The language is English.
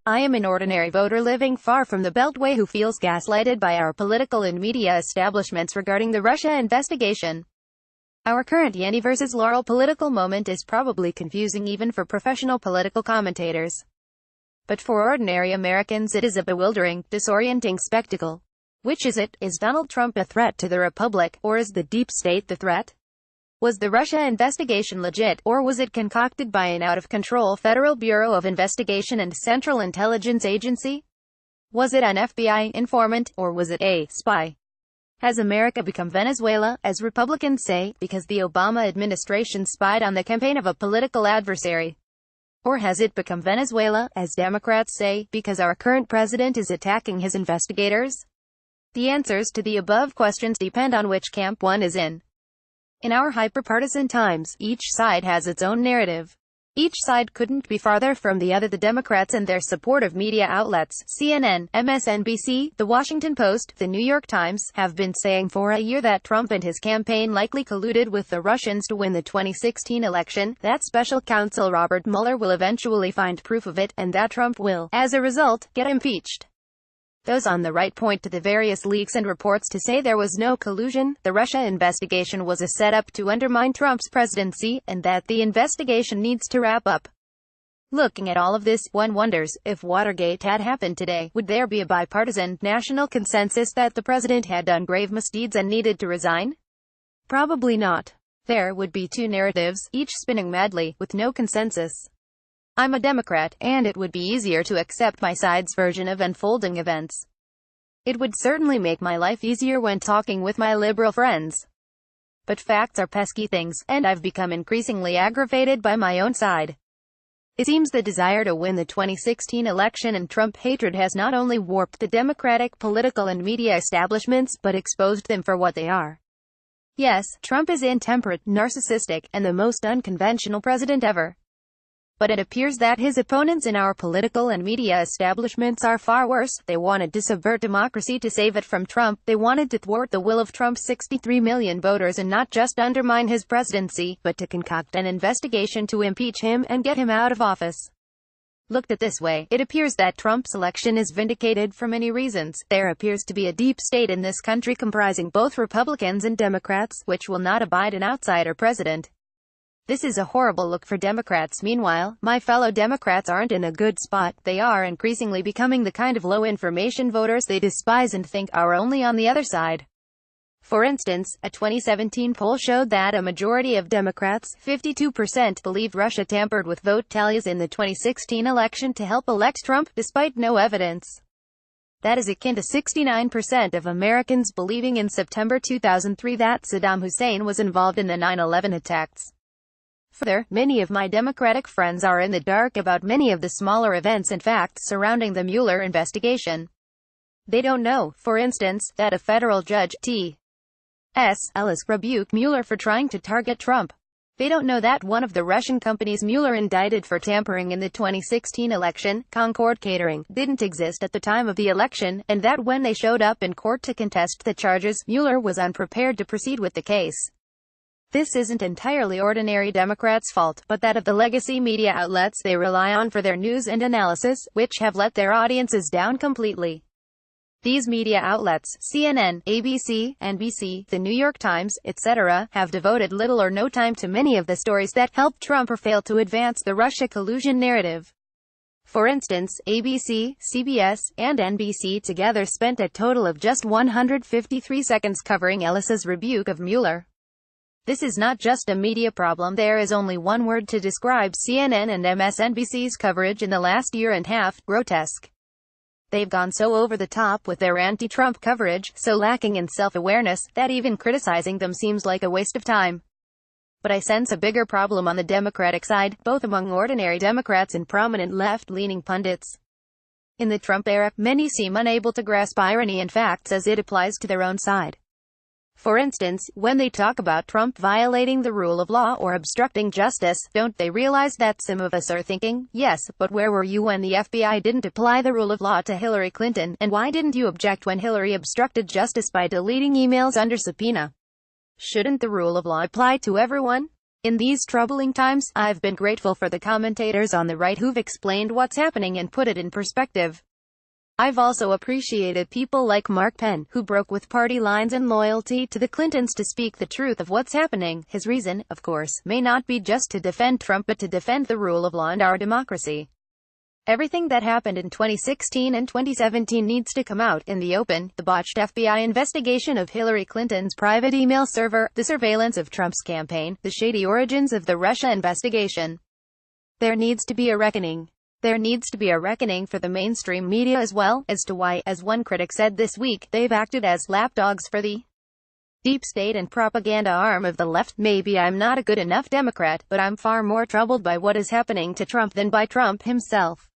I am an ordinary voter living far from the Beltway who feels gaslighted by our political and media establishments regarding the Russia investigation. Our current Yanni versus Laurel political moment is probably confusing even for professional political commentators. But for ordinary Americans it is a bewildering, disorienting spectacle. Which is it? Is Donald Trump a threat to the Republic, or is the deep state the threat? Was the Russia investigation legit, or was it concocted by an out-of-control Federal Bureau of Investigation and Central Intelligence Agency? Was it an FBI informant, or was it a spy? Has America become Venezuela, as Republicans say, because the Obama administration spied on the campaign of a political adversary? Or has it become Venezuela, as Democrats say, because our current president is attacking his investigators? The answers to the above questions depend on which camp one is in. In our hyperpartisan times, each side has its own narrative. Each side couldn't be farther from the other. The Democrats and their supportive media outlets, CNN, MSNBC, The Washington Post, The New York Times, have been saying for a year that Trump and his campaign likely colluded with the Russians to win the 2016 election, that special counsel Robert Mueller will eventually find proof of it, and that Trump will, as a result, get impeached. Those on the right point to the various leaks and reports to say there was no collusion, the Russia investigation was a setup to undermine Trump's presidency, and that the investigation needs to wrap up. Looking at all of this, one wonders, if Watergate had happened today, would there be a bipartisan, national consensus that the president had done grave misdeeds and needed to resign? Probably not. There would be two narratives, each spinning madly, with no consensus. I'm a Democrat, and it would be easier to accept my side's version of unfolding events. It would certainly make my life easier when talking with my liberal friends. But facts are pesky things, and I've become increasingly aggravated by my own side. It seems the desire to win the 2016 election and Trump hatred has not only warped the Democratic political and media establishments, but exposed them for what they are. Yes, Trump is intemperate, narcissistic, and the most unconventional president ever. But it appears that his opponents in our political and media establishments are far worse. They wanted to subvert democracy to save it from Trump. They wanted to thwart the will of Trump's 63 million voters and not just undermine his presidency, but to concoct an investigation to impeach him and get him out of office. Looked at this way, it appears that Trump's election is vindicated for many reasons. There appears to be a deep state in this country comprising both Republicans and Democrats, which will not abide an outsider president. This is a horrible look for Democrats. Meanwhile, my fellow Democrats aren't in a good spot. They are increasingly becoming the kind of low-information voters they despise and think are only on the other side. For instance, a 2017 poll showed that a majority of Democrats, 52%, believed Russia tampered with vote tallies in the 2016 election to help elect Trump, despite no evidence. That is akin to 69% of Americans believing in September 2003 that Saddam Hussein was involved in the 9/11 attacks. Further, many of my Democratic friends are in the dark about many of the smaller events and facts surrounding the Mueller investigation. They don't know, for instance, that a federal judge, T.S. Ellis, rebuked Mueller for trying to target Trump. They don't know that one of the Russian companies Mueller indicted for tampering in the 2016 election, Concord Catering, didn't exist at the time of the election, and that when they showed up in court to contest the charges, Mueller was unprepared to proceed with the case. This isn't entirely ordinary Democrats' fault, but that of the legacy media outlets they rely on for their news and analysis, which have let their audiences down completely. These media outlets, CNN, ABC, NBC, The New York Times, etc., have devoted little or no time to many of the stories that help Trump or fail to advance the Russia collusion narrative. For instance, ABC, CBS, and NBC together spent a total of just 153 seconds covering Ellis's rebuke of Mueller. This is not just a media problem. There is only one word to describe CNN and MSNBC's coverage in the last year and a half: grotesque. They've gone so over the top with their anti-Trump coverage, so lacking in self-awareness, that even criticizing them seems like a waste of time. But I sense a bigger problem on the Democratic side, both among ordinary Democrats and prominent left-leaning pundits. In the Trump era, many seem unable to grasp irony in facts as it applies to their own side. For instance, when they talk about Trump violating the rule of law or obstructing justice, don't they realize that some of us are thinking, yes, but where were you when the FBI didn't apply the rule of law to Hillary Clinton, and why didn't you object when Hillary obstructed justice by deleting emails under subpoena? Shouldn't the rule of law apply to everyone? In these troubling times, I've been grateful for the commentators on the right who've explained what's happening and put it in perspective. I've also appreciated people like Mark Penn, who broke with party lines and loyalty to the Clintons to speak the truth of what's happening. His reason, of course, may not be just to defend Trump but to defend the rule of law and our democracy. Everything that happened in 2016 and 2017 needs to come out in the open. The botched FBI investigation of Hillary Clinton's private email server, the surveillance of Trump's campaign, the shady origins of the Russia investigation. There needs to be a reckoning. There needs to be a reckoning for the mainstream media as well, as to why, as one critic said this week, they've acted as lapdogs for the deep state and propaganda arm of the left. Maybe I'm not a good enough Democrat, but I'm far more troubled by what is happening to Trump than by Trump himself.